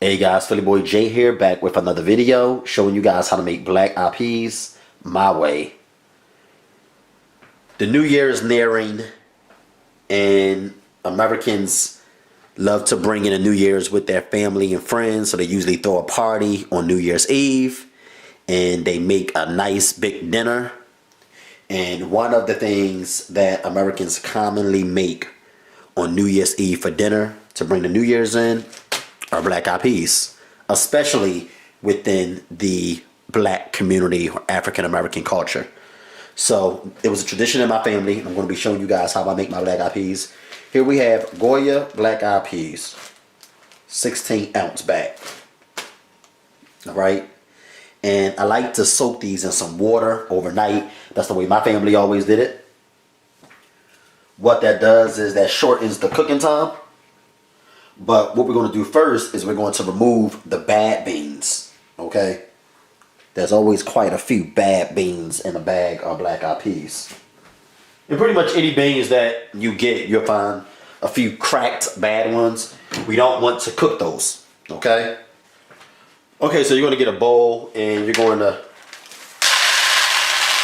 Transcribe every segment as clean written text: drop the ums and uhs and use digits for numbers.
Hey guys, Philly Boy Jay here, back with another video showing you guys how to make black eyed peas my way. The new year is nearing and Americans love to bring in a New Year's with their family and friends, so they usually throw a party on New Year's Eve and they make a nice big dinner. And one of the things that Americans commonly make on New Year's Eve for dinner to bring the New Year's in are black eyed peas, especially within the black community or African American culture. So it was a tradition in my family. I'm going to be showing you guys how I make my black eyed peas. Here we have Goya black eyed peas, 16-ounce bag. All right. And I like to soak these in some water overnight. That's the way my family always did it. What that does is that shortens the cooking time. But what we're going to do first is we're going to remove the bad beans, okay? There's always quite a few bad beans in a bag of black eyed peas. And pretty much any beans that you get, you'll find a few cracked bad ones. We don't want to cook those, okay? Okay, so you're going to get a bowl and you're going to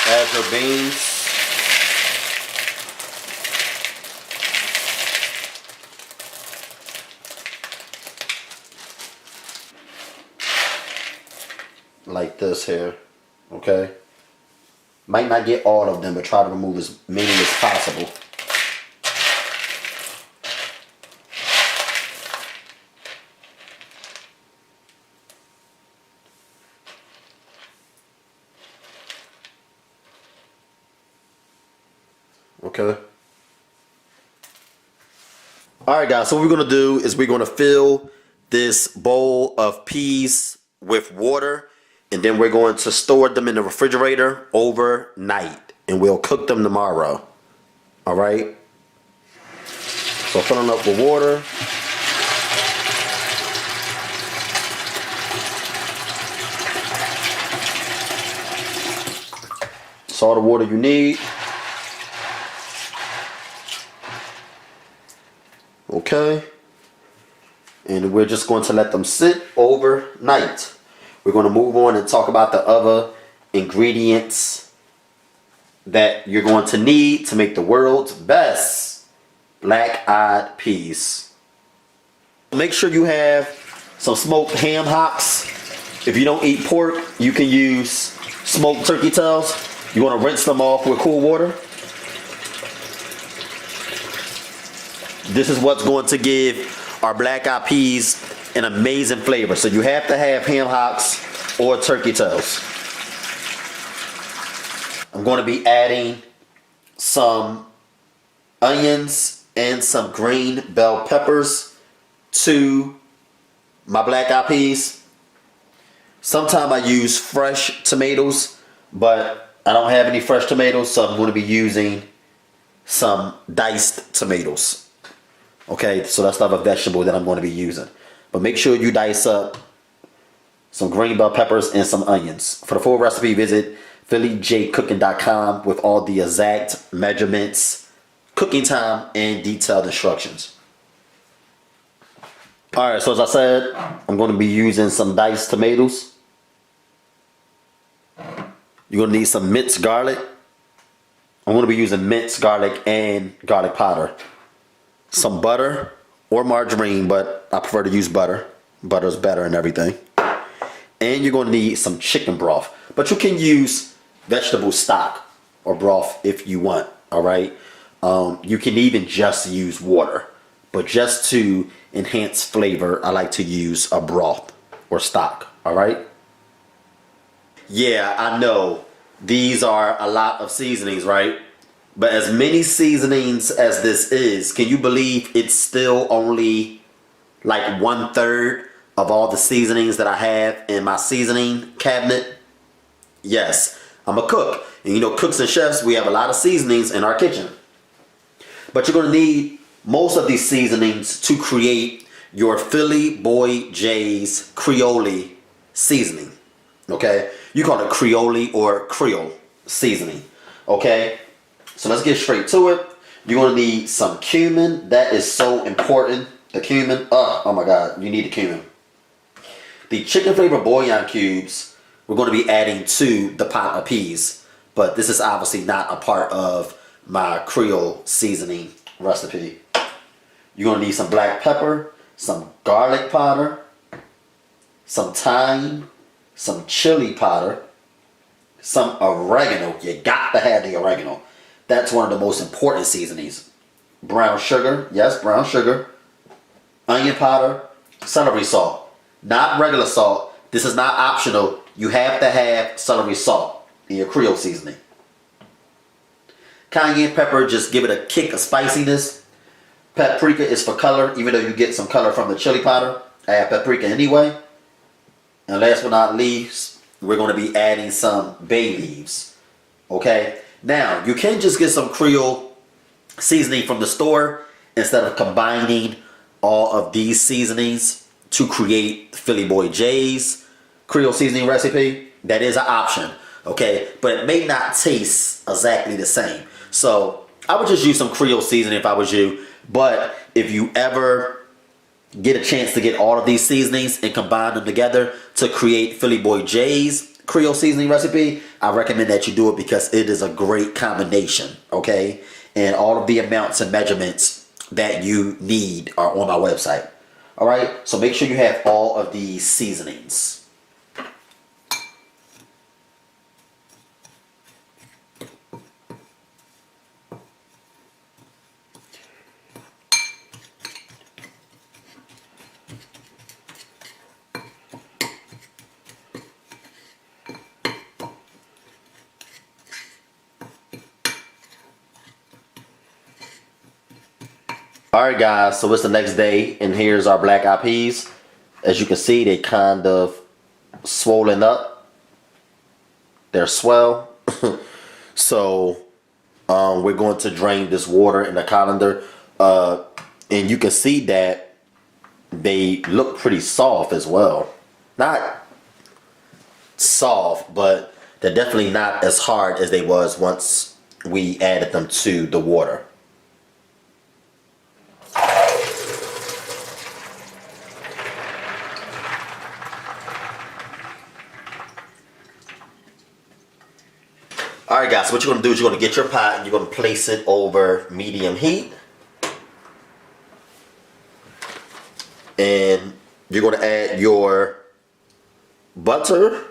add your beans. Like this here, okay? Might not get all of them, but try to remove as many as possible. Okay. Alright guys, so what we're going to do is we're going to fill this bowl of peas with water. And then we're going to store them in the refrigerator overnight. And we'll cook them tomorrow. Alright? So filling up with water. That's all the water you need. Okay. And we're just going to let them sit overnight. We're going to move on and talk about the other ingredients that you're going to need to make the world's best black eyed peas. Make sure you have some smoked ham hocks. If you don't eat pork, you can use smoked turkey tails. You want to rinse them off with cool water. This is what's going to give our black eyed peas an amazing flavor. So you have to have ham hocks or turkey tails. I'm going to be adding some onions and some green bell peppers to my black eyed peas. Sometimes I use fresh tomatoes, but I don't have any fresh tomatoes, so I'm going to be using some diced tomatoes. Okay, so that's not a vegetable that I'm going to be using. But make sure you dice up some green bell peppers and some onions. For the full recipe, visit phillyjcooking.com with all the exact measurements, cooking time, and detailed instructions. Alright, so as I said, I'm going to be using some diced tomatoes. You're going to need some minced garlic. I'm going to be using minced garlic and garlic powder. Some butter or margarine, but I prefer to use butter. Butter's better and everything. And you're going to need some chicken broth. But you can use vegetable stock or broth if you want, alright? You can even just use water. But just to enhance flavor, I like to use a broth or stock, alright? Yeah, I know. These are a lot of seasonings, right? But as many seasonings as this is, can you believe it's still only like 1/3 of all the seasonings that I have in my seasoning cabinet? Yes, I'm a cook. And you know, cooks and chefs, we have a lot of seasonings in our kitchen. But you're going to need most of these seasonings to create your Philly Boy Jay's Creole seasoning. Okay? You call it Creole or Creole seasoning. Okay? So let's get straight to it. You're going to need some cumin. That is so important. The cumin. Oh my God. You need the cumin. The chicken flavored bouillon cubes we're going to be adding to the pot of peas. But this is obviously not a part of my Creole seasoning recipe. You're going to need some black pepper, some garlic powder, some thyme, some chili powder, some oregano. You got to have the oregano. That's one of the most important seasonings. Brown sugar, yes, brown sugar. Onion powder, celery salt. Not regular salt. This is not optional. You have to have celery salt in your Creole seasoning. Cayenne pepper, just give it a kick of spiciness. Paprika is for color, even though you get some color from the chili powder. I have paprika anyway. And last but not least, we're going to be adding some bay leaves. Okay? Now, you can just get some Creole seasoning from the store instead of combining all of these seasonings to create Philly Boy J's Creole seasoning recipe. That is an option. Okay? But it may not taste exactly the same. So, I would just use some Creole seasoning if I was you. But if you ever get a chance to get all of these seasonings and combine them together to create Philly Boy J's Creole seasoning recipe, I recommend that you do it because it is a great combination, okay? And all of the amounts and measurements that you need are on my website. All right, so make sure you have all of these seasonings. Alright guys, so it's the next day and here's our black eyed peas. As you can see, they kind of swollen up. They're swell. So we're going to drain this water in the colander. And you can see that they look pretty soft as well. Not soft, but they're definitely not as hard as they was once we added them to the water. Alright guys, so what you're going to do is you're going to get your pot and you're going to place it over medium heat. And you're going to add your butter.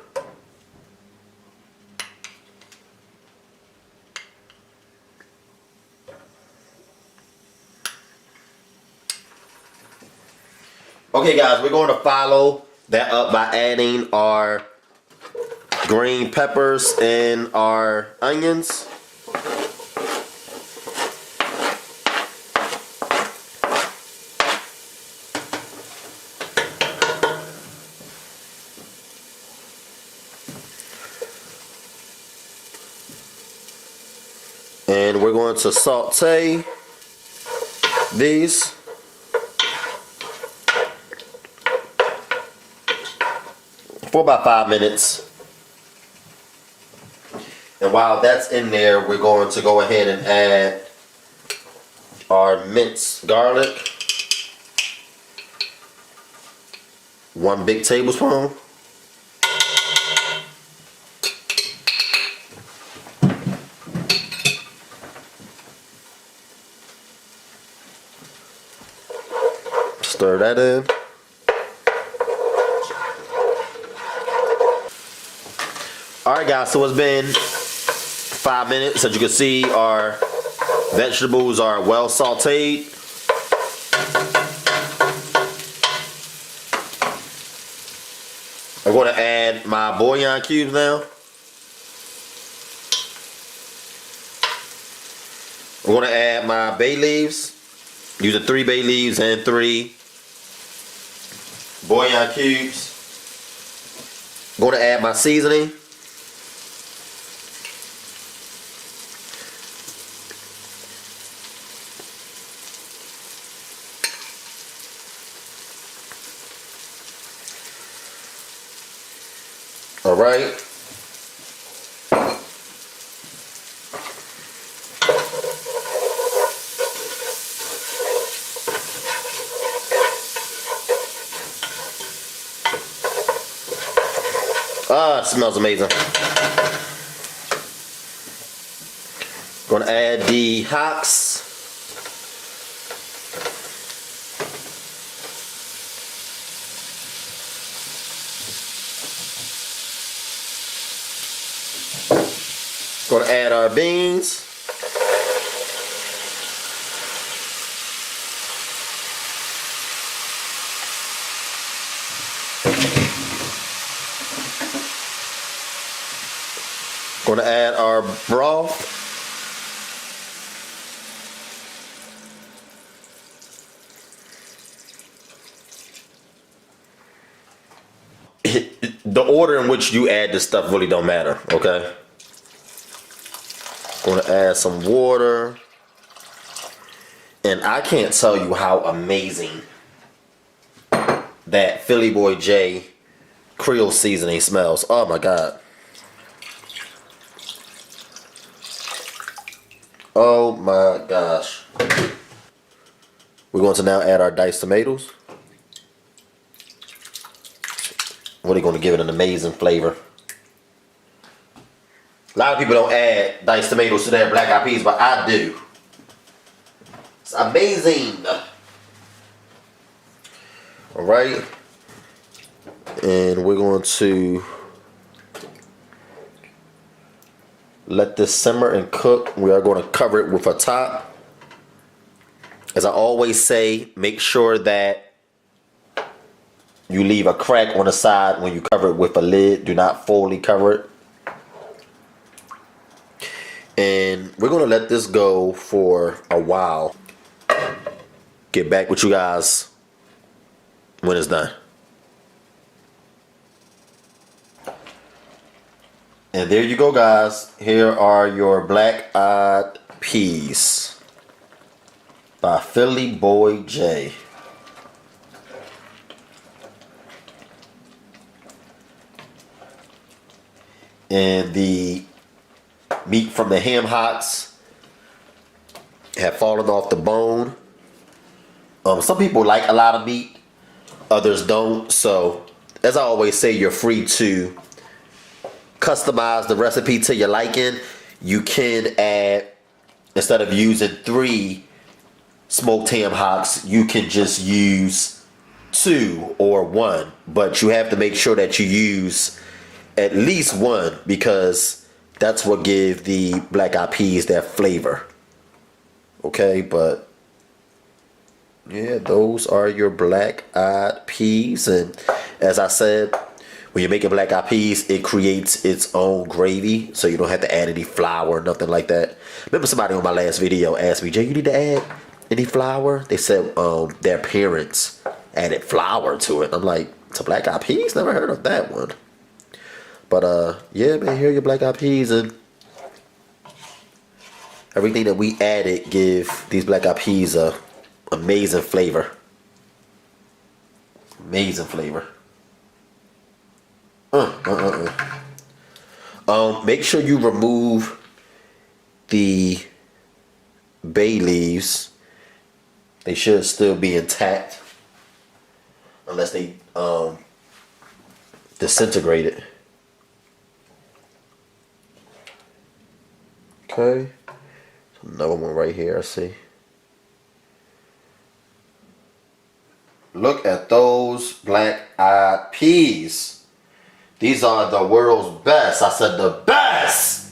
Okay guys, we're going to follow that up by adding our green peppers and our onions. And we're going to saute these. For about 5 minutes. And while that's in there, we're going to go ahead and add our minced garlic. 1 big tablespoon. Stir that in. Alright guys, so it's been 5 minutes. As you can see, our vegetables are well sauteed. I'm going to add my bouillon cubes now. I'm going to add my bay leaves. Using 3 bay leaves and 3 bouillon cubes. I'm going to add my seasoning. All right. Ah, it smells amazing. Gonna add the hocks. Gonna add our beans. Gonna add our broth. The order in which you add this stuff really don't matter, okay? Gonna add some water. And I can't tell you how amazing that Philly Boy J Creole seasoning smells. Oh my God. Oh my gosh. We're going to now add our diced tomatoes. Really going to give it an amazing flavor. A lot of people don't add diced tomatoes to their black eyed peas, but I do. It's amazing. Alright. And we're going to let this simmer and cook. We are going to cover it with a top. As I always say, make sure that you leave a crack on the side when you cover it with a lid. Do not fully cover it. And we're going to let this go for a while. Get back with you guys when it's done. And there you go, guys. Here are your black eyed peas by Philly Boy J. And the meat from the ham hocks have fallen off the bone. Some people like a lot of meat, others don't. So, as I always say, you're free to customize the recipe to your liking. You can add, instead of using 3 smoked ham hocks, you can just use 2 or 1. But you have to make sure that you use at least 1, because that's what gives the black eyed peas their flavor. Okay, but yeah, those are your black eyed peas. And as I said, when you're making black eyed peas, it creates its own gravy, so you don't have to add any flour or nothing like that. Remember, somebody on my last video asked me, Jay, you need to add any flour? They said their parents added flour to it. I'm like, to black eyed peas? Never heard of that one. But yeah, man, here are your black eyed peas, and everything that we added give these black eyed peas a amazing flavor. Amazing flavor. Make sure you remove the bay leaves. They should still be intact unless they disintegrated. Okay, another one right here, I see. Look at those black eyed peas. These are the world's best. I said the best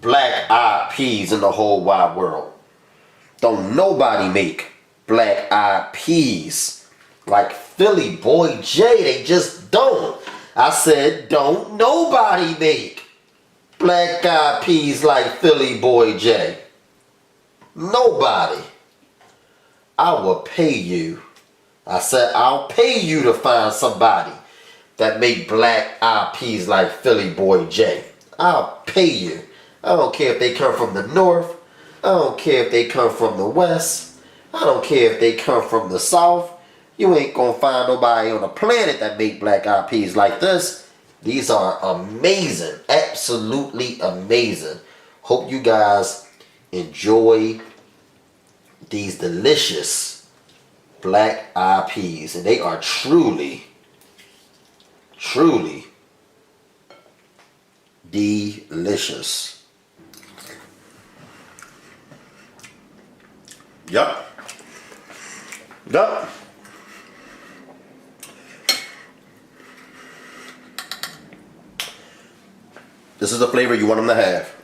black eyed peas in the whole wide world. Don't nobody make black eyed peas like Philly Boy J. They just don't. I said don't nobody make black eyed peas like Philly Boy J. Nobody. I will pay you. I said I'll pay you to find somebody that make black eyed peas like Philly Boy J. I'll pay you. I don't care if they come from the north. I don't care if they come from the west. I don't care if they come from the south. You ain't gonna find nobody on the planet that make black eyed peas like this. These are amazing. Absolutely amazing. Hope you guys enjoy these delicious black eyed peas. And they are truly delicious. Yup. Yup. This is the flavor you want them to have.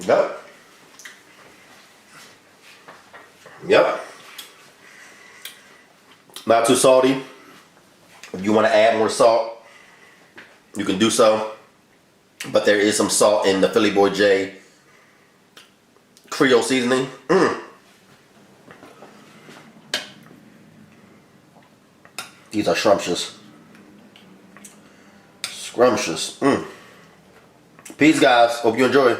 Yep. Yep. Not too salty. If you want to add more salt, you can do so. But there is some salt in the Philly Boy J Creole seasoning. These are scrumptious. Scrumptious. Peace, guys. Hope you enjoy.